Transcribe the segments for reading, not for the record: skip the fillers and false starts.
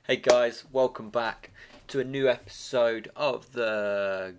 Hey guys, welcome back to a new episode of the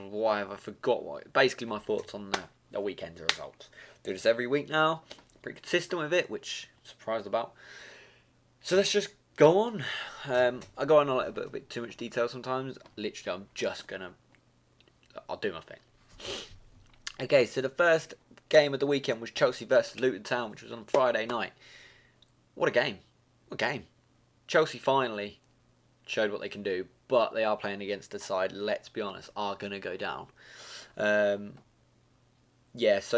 why have I forgot what basically my thoughts on the weekend's results. Do this every week now, pretty consistent with it, which I'm surprised about. So let's just go on. I go on a bit too much detail sometimes. Literally, I'll do my thing. Okay, so the first game of the weekend was Chelsea versus Luton Town, which was on Friday night. What a game! What a game! Chelsea finally showed what they can do, but they are playing against a side, let's be honest, are going to go down. So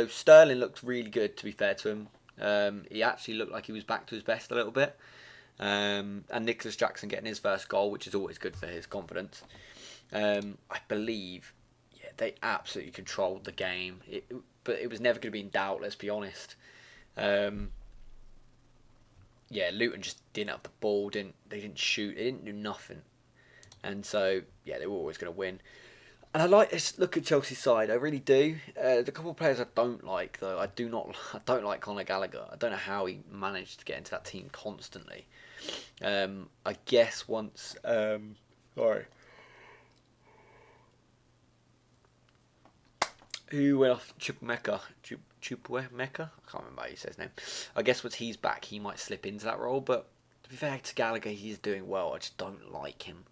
Sterling looked really good, to be fair to him. He actually looked like he was back to his best a little bit. And Nicholas Jackson getting his first goal, which is always good for his confidence. I believe, they absolutely controlled the game. But it was never going to be in doubt, let's be honest. Luton just didn't have the ball. They didn't shoot. They didn't do nothing. And so, they were always going to win. And I like this look at Chelsea's side. I really do. The couple of players I don't like, though, I don't like Conor Gallagher. I don't know how he managed to get into that team constantly. I guess once... Who went off? Chukwuemeka? I can't remember how you say his name. I guess once he's back, he might slip into that role. But to be fair to Gallagher, he's doing well. I just don't like him.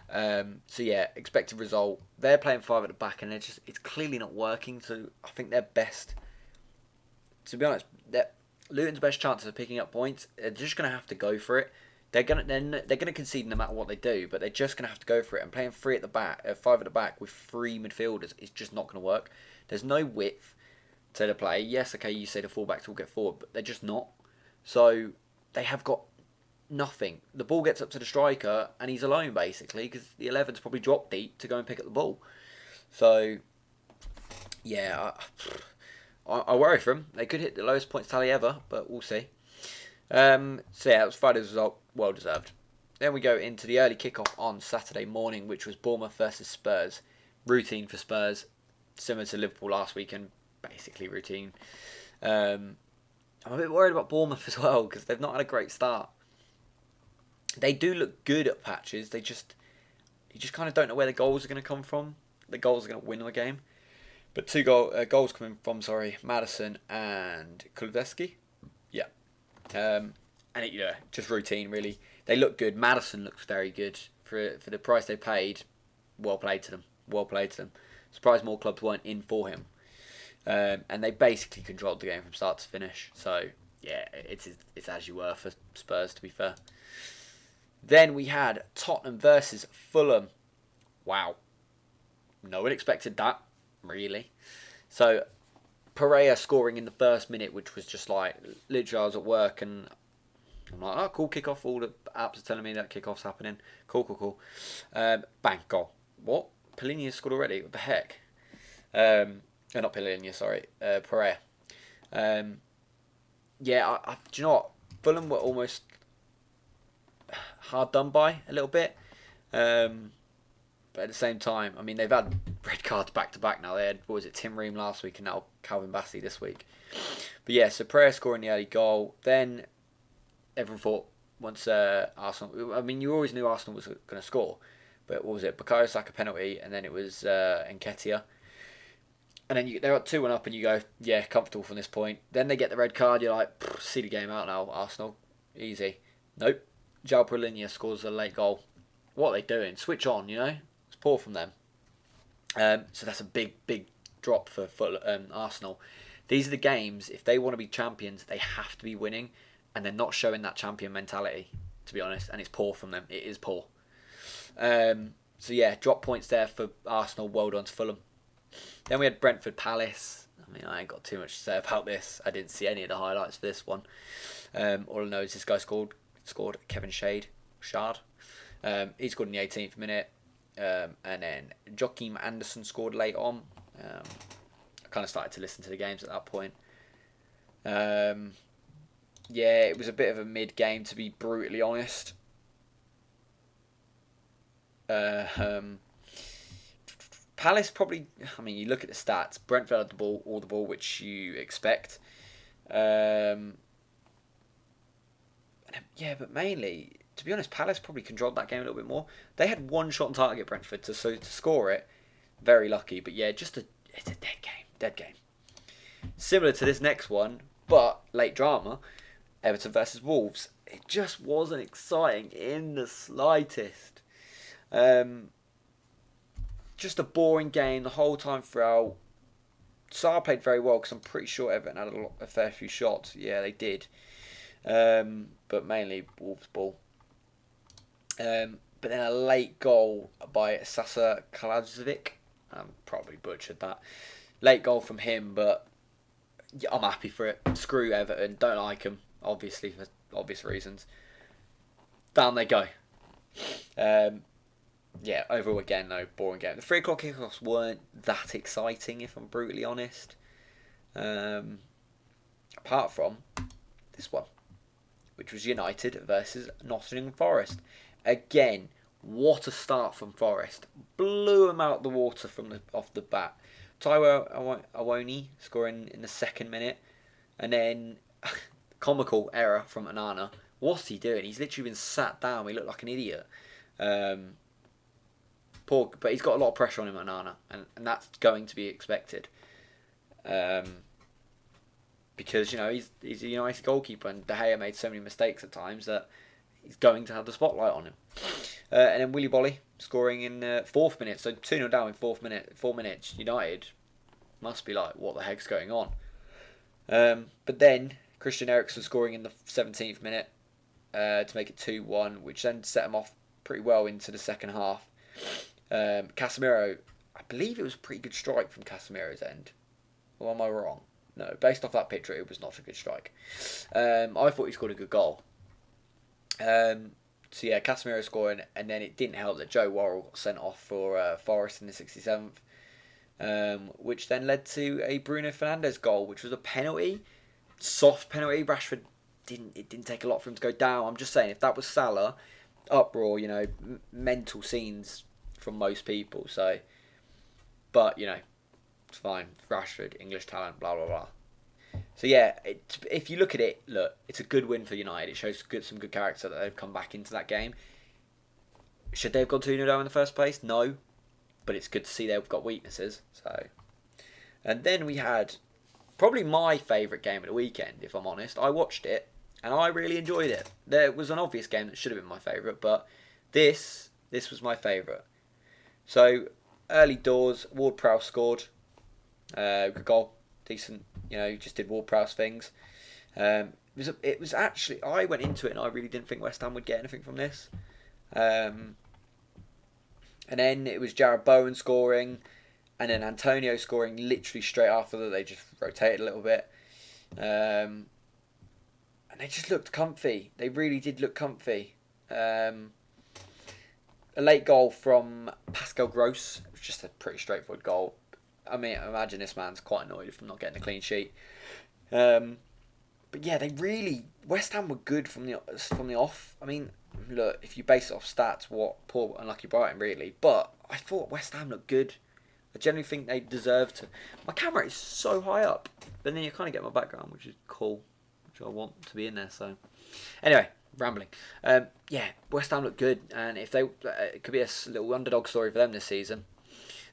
Expected result. They're playing five at the back, and it's clearly not working. So I think their best, to be honest, Luton's best chances of picking up points. They're just going to have to go for it. They're gonna concede no matter what they do, but they're just gonna have to go for it. And playing five at the back with three midfielders is just not gonna work. There's no width to the play. Yes, okay, you say the fullbacks will get forward, but they're just not. So they have got nothing. The ball gets up to the striker, and he's alone basically because the 11's probably dropped deep to go and pick up the ball. So I worry for them. They could hit the lowest points tally ever, but we'll see. That was Friday's result. Well deserved. Then we go into the early kickoff on Saturday morning, which was Bournemouth versus Spurs. Routine for Spurs, similar to Liverpool last weekend, basically routine. I'm a bit worried about Bournemouth as well because they've not had a great start. They do look good at patches. You just kind of don't know where the goals are going to come from. The goals are going to win the game. But two goals coming from Maddison and Kulusevski. Yeah. Just routine really. They look good. Maddison looks very good for the price they paid. Well played to them. Surprised more clubs weren't in for him. And they basically controlled the game from start to finish. So it's as you were for Spurs, to be fair. Then we had Tottenham versus Fulham. Wow, no one expected that, really. So Pereira scoring in the first minute, which was just like, literally I was at work and I'm like, oh, cool kickoff. All the apps are telling me that kickoff's happening. Cool. Bang, goal. What? Polina scored already? What the heck? Not Polina, sorry. Pereira. Do you know what? Fulham were almost hard done by a little bit. But at the same time, I mean, they've had red cards back to back now. They had, Tim Ream last week and now Calvin Bassey this week. But so Pereira scoring the early goal. Then everyone thought once Arsenal... I mean, you always knew Arsenal was going to score. But what was it? Bukayo Saka penalty, and then it was Nketiah. And then they're at 2-1 up and you go, comfortable from this point. Then they get the red card. You're like, see the game out now, Arsenal. Easy. Nope. João Palhinha scores a late goal. What are they doing? Switch on, It's poor from them. So that's a big drop for Arsenal. These are the games, if they want to be champions, they have to be winning. And they're not showing that champion mentality, to be honest. And it's poor from them. It is poor. Drop points there for Arsenal. Well done to Fulham. Then we had Brentford Palace. I mean, I ain't got too much to say about this. I didn't see any of the highlights for this one. All I know is this guy scored Kevin Shard. He scored in the 18th minute. And then Joachim Anderson scored late on. I kind of started to listen to the games at that point. It was a bit of a mid-game, to be brutally honest. Palace probably... I mean, you look at the stats. Brentford had all the ball, which you expect. But mainly, to be honest, Palace probably controlled that game a little bit more. They had one shot on target, Brentford, to score it. Very lucky, but yeah, it's a dead game. Similar to this next one, but late drama, Everton versus Wolves. It just wasn't exciting in the slightest. Just a boring game the whole time throughout. Saar played very well because I'm pretty sure Everton had a fair few shots. Yeah, they did. But mainly Wolves' ball. But then a late goal by Sasa Kalazovic. I probably butchered that. Late goal from him, but yeah, I'm happy for it. Screw Everton. Don't like them, obviously, for obvious reasons. Down they go. Yeah, overall again, no, boring game. The 3 o'clock kickoffs weren't that exciting, if I'm brutally honest. Apart from this one, which was United versus Nottingham Forest. Again, what a start from Forest. Blew them out the water off the bat. Taiwo Awoni scoring in the 2nd minute. And then, comical error from Onana. What's he doing? He's literally been sat down. He looked like an idiot. Poor, but he's got a lot of pressure on him, Onana. And that's going to be expected. Because, he's a United goalkeeper. And De Gea made so many mistakes at times that he's going to have the spotlight on him. And then Willy Bolly scoring in 4th minute. So 2-0 down in 4 minutes. United must be like, what the heck's going on? But then Christian Eriksen scoring in the 17th minute to make it 2-1, which then set him off pretty well into the second half. Casemiro, I believe it was a pretty good strike from Casemiro's end. Or am I wrong? No, based off that picture, it was not a good strike. I thought he scored a good goal. So yeah, Casemiro scoring, and then it didn't help that Joe Worrell got sent off for Forest in the 67th, which then led to a Bruno Fernandes goal, which was a penalty, soft penalty. Rashford didn't take a lot for him to go down. I'm just saying, if that was Salah, uproar, mental scenes from most people. So, but it's fine. Rashford, English talent, blah blah blah. So yeah, if you look at it, it's a good win for United. It shows some good character that they've come back into that game. Should they have gone 2-0 down in the first place? No. But it's good to see they've got weaknesses. So, and then we had probably my favourite game of the weekend, if I'm honest. I watched it and I really enjoyed it. There was an obvious game that should have been my favourite, but this was my favourite. So, early doors, Ward-Prowse scored. Good goal. Decent, just did Ward-Prowse things. It was actually, I went into it and I really didn't think West Ham would get anything from this. And then it was Jarrod Bowen scoring, and then Antonio scoring literally straight after that. They just rotated a little bit. And they just looked comfy. They really did look comfy. A late goal from Pascal Gross. It was just a pretty straightforward goal. I mean, I imagine this man's quite annoyed from not getting a clean sheet. But yeah, West Ham were good from the off. I mean, look, if you base it off stats, poor unlucky Brighton really. But I thought West Ham looked good. I generally think they deserve to. My camera is so high up, but then you kind of get my background, which is cool, which I want to be in there. So anyway, rambling. Yeah, West Ham looked good, and if it could be a little underdog story for them this season.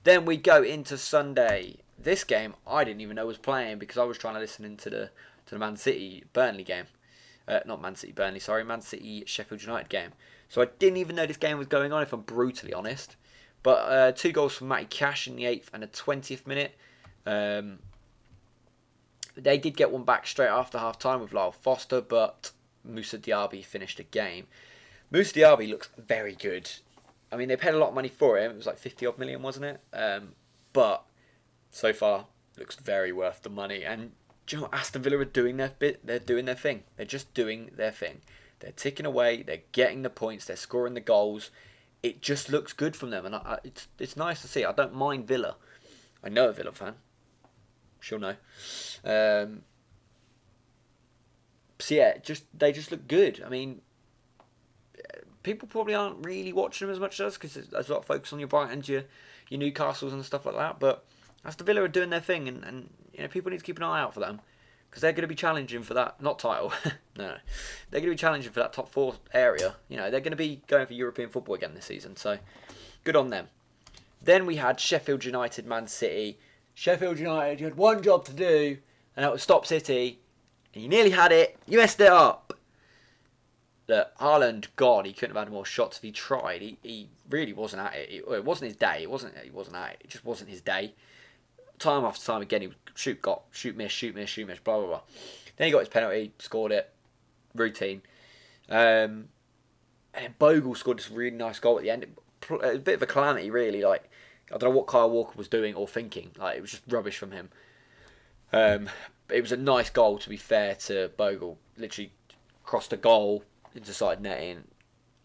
Then we go into Sunday. This game I didn't even know was playing because I was trying to listen into the Man City Burnley game. Not Man City Burnley, sorry, Man City Sheffield United game. So I didn't even know this game was going on, if I'm brutally honest. But 2 goals from Matty Cash in the 8th and the 20th minute. They did get one back straight after half time with Lyle Foster, but Moussa Diaby finished the game. Moussa Diaby looks very good. I mean, they paid a lot of money for him. It was like 50-odd million, wasn't it? But so far, looks very worth the money. And do you know what? Aston Villa are doing their bit. They're doing their thing. They're just doing their thing. They're ticking away. They're getting the points. They're scoring the goals. It just looks good from them. And it's nice to see. I don't mind Villa. I know a Villa fan. She'll know. So yeah, they just look good. I mean, people probably aren't really watching them as much as us because there's a lot of focus on your Brightons, your Newcastles and stuff like that. But Aston Villa are doing their thing, and people need to keep an eye out for them because they're going to be challenging for that, not title, no, they're going to be challenging for that top 4 area. You know, they're going to be going for European football again this season, so good on them. Then we had Sheffield United, Man City. Sheffield United, you had one job to do, and that was stop City, and you nearly had it, you messed it up. Look, Haaland, God, he couldn't have had more shots if he tried. He really wasn't at it. It wasn't his day. He wasn't at it. It just wasn't his day. Time after time again, he would shoot, miss, blah, blah, blah. Then he got his penalty, scored it. Routine. And then Bogle scored this really nice goal at the end. A bit of a calamity, really. Like, I don't know what Kyle Walker was doing or thinking. Like, it was just rubbish from him. It was a nice goal, to be fair to Bogle. Literally crossed the goal into side netting.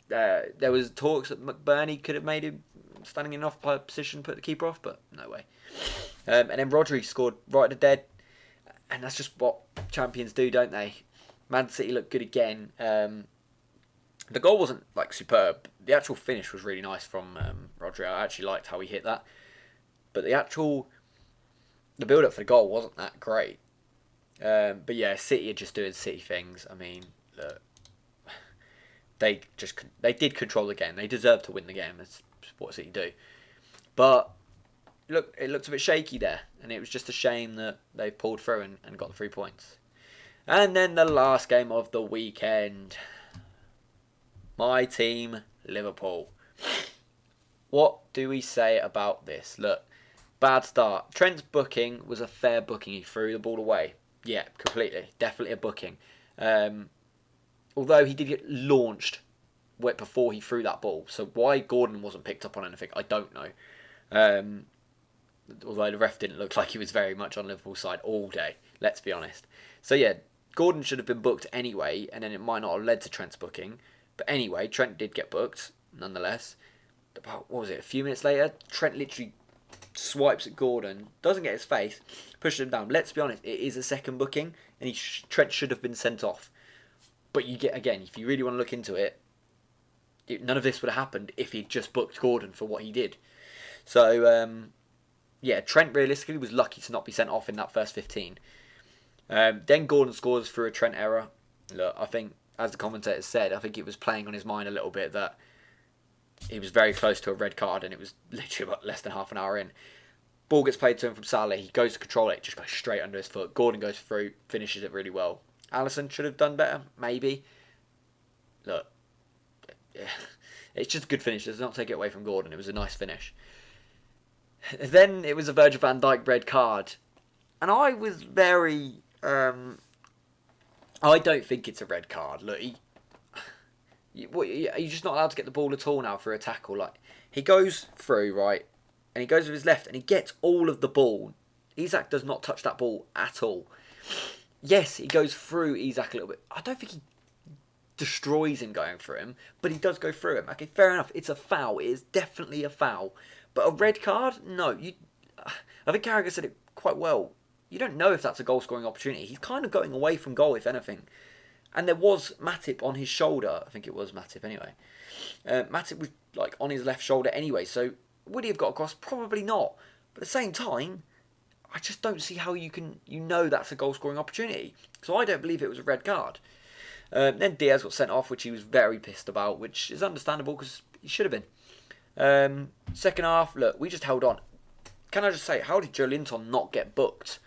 There was talks that McBurney could have made him standing in an off position, put the keeper off, but no way. And then Rodri scored right at the dead, and that's just what champions do, don't they? Man City looked good again. The goal wasn't like superb. The actual finish was really nice from Rodri. I actually liked how he hit that, but the build up for the goal wasn't that great. But yeah, City are just doing City things. I mean, look, they did control the game. They deserved to win the game. That's what City do. But look, it looked a bit shaky there, and it was just a shame that they pulled through and got the 3 points. And then the last game of the weekend, my team, Liverpool. What do we say about this? Look, bad start. Trent's booking was a fair booking. He threw the ball away. Yeah, completely. Definitely a booking. Although he did get launched before he threw that ball. So why Gordon wasn't picked up on anything, I don't know. Although the ref didn't look like he was very much on Liverpool's side all day, let's be honest. So yeah, Gordon should have been booked anyway, and then it might not have led to Trent's booking. But anyway, Trent did get booked, nonetheless. About, what was it, a few minutes later, Trent literally swipes at Gordon, doesn't get his face, pushes him down. Let's be honest, it is a second booking, and Trent should have been sent off. But you get, again, if you really want to look into it, none of this would have happened if he'd just booked Gordon for what he did. So, yeah, Trent realistically was lucky to not be sent off in that first 15. Then Gordon scores through a Trent error. Look, I think, as the commentator said, I think it was playing on his mind a little bit that he was very close to a red card, and it was literally about less than half an hour in. Ball gets played to him from Salah. He goes to control it, just goes straight under his foot. Gordon goes through, finishes it really well. Alisson should have done better, maybe. Look, it's just a good finish. Does not take it away from Gordon. It was a nice finish. Then it was a Virgil van Dijk red card, and I was very. I don't think it's a red card. Look, you're just not allowed to get the ball at all now for a tackle. Like, he goes through, right, and he goes with his left, and he gets all of the ball. Isak does not touch that ball at all. Yes, he goes through Isak a little bit. I don't think he destroys him going through him, but he does go through him. Okay, fair enough. It's a foul. It is definitely a foul. But a red card? No. I think Carragher said it quite well. You don't know if that's a goal-scoring opportunity. He's kind of going away from goal, if anything. And there was Matip on his shoulder. I think it was Matip anyway. Matip was like on his left shoulder anyway, so would he have got across? Probably not. But at the same time, I just don't see how you know that's a goal-scoring opportunity. So I don't believe it was a red card. Then Diaz got sent off, which he was very pissed about, which is understandable because he should have been. Second half, look, we just held on. Can I just say, how did Joe Linton not get booked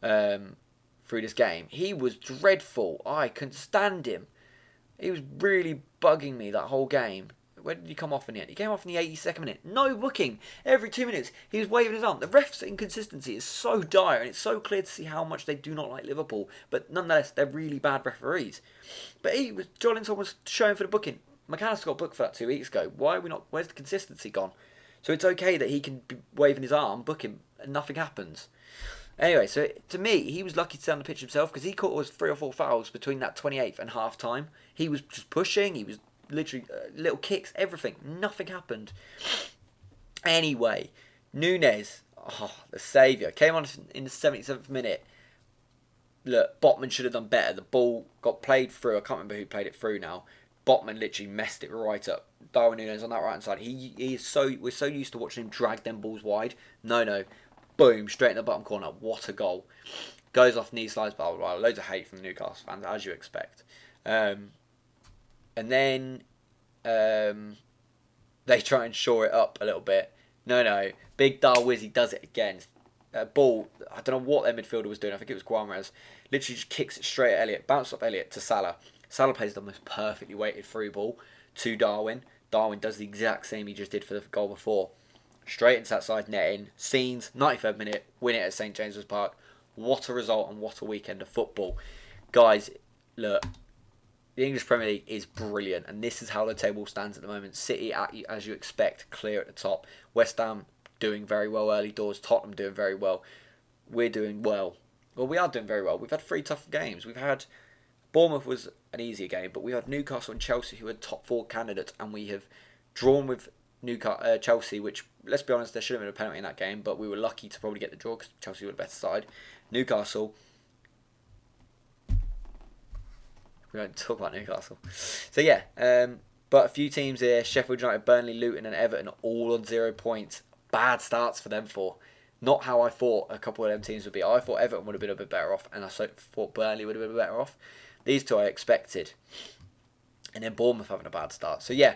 through this game? He was dreadful. I couldn't stand him. He was really bugging me that whole game. Where did he come off in the end? He came off in the 82nd minute. No booking. Every 2 minutes, he was waving his arm. The ref's inconsistency is so dire, and it's so clear to see how much they do not like Liverpool. But nonetheless, they're really bad referees. But Joe Linton was showing for the booking. McAllister got booked for that 2 weeks ago. Why are we not? Where's the consistency gone? So it's okay that he can be waving his arm, book him, and nothing happens. Anyway, so to me, he was lucky to stay on the pitch himself because he caught us 3 or 4 fouls between that 28th and half time. He was just pushing. He was literally little kicks, everything. Nothing happened. Anyway, Núñez, the saviour, came on in the 77th minute. Look, Botman should have done better. The ball got played through. I can't remember who played it through now. Botman literally messed it right up. Darwin Núñez on that right hand side. We're so used to watching him drag them balls wide. No. Boom, straight in the bottom corner. What a goal. goes off, knee slides, blah, blah, blah. Loads of hate from Newcastle fans, as you expect. And then they try and shore it up a little bit. No. Big Darwizzy does it again. Ball, I don't know what their midfielder was doing. I think it was Guamarez. Literally just kicks it straight at Elliott. Bounces off Elliott to Salah. Salah plays the most perfectly weighted through ball to Darwin. Darwin does the exact same he just did for the goal before. Straight into that side netting. Scenes, 93rd minute, win it at St James's Park. What a result and what a weekend of football. Guys, look, the English Premier League is brilliant, and this is how the table stands at the moment. City, as you expect, clear at the top. West Ham doing very well early doors. Tottenham doing very well. We're doing well. Well, we are doing very well. We've had 3 tough games. We've had Bournemouth was an easier game, but we had Newcastle and Chelsea who are top 4 candidates, and we have drawn with Chelsea, which, let's be honest, there should have been a penalty in that game, but we were lucky to probably get the draw because Chelsea were the better side. Newcastle, we don't talk about Newcastle. So yeah, but a few teams here, Sheffield United, Burnley, Luton and Everton, all on 0 points. Bad starts for them for. Not how I thought a couple of them teams would be. I thought Everton would have been a bit better off, and I thought Burnley would have been better off. These two I expected. And then Bournemouth having a bad start. So yeah,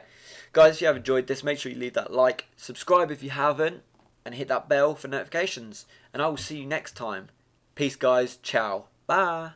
guys, if you have enjoyed this, make sure you leave that like, subscribe if you haven't, and hit that bell for notifications. And I will see you next time. Peace, guys. Ciao. Bye.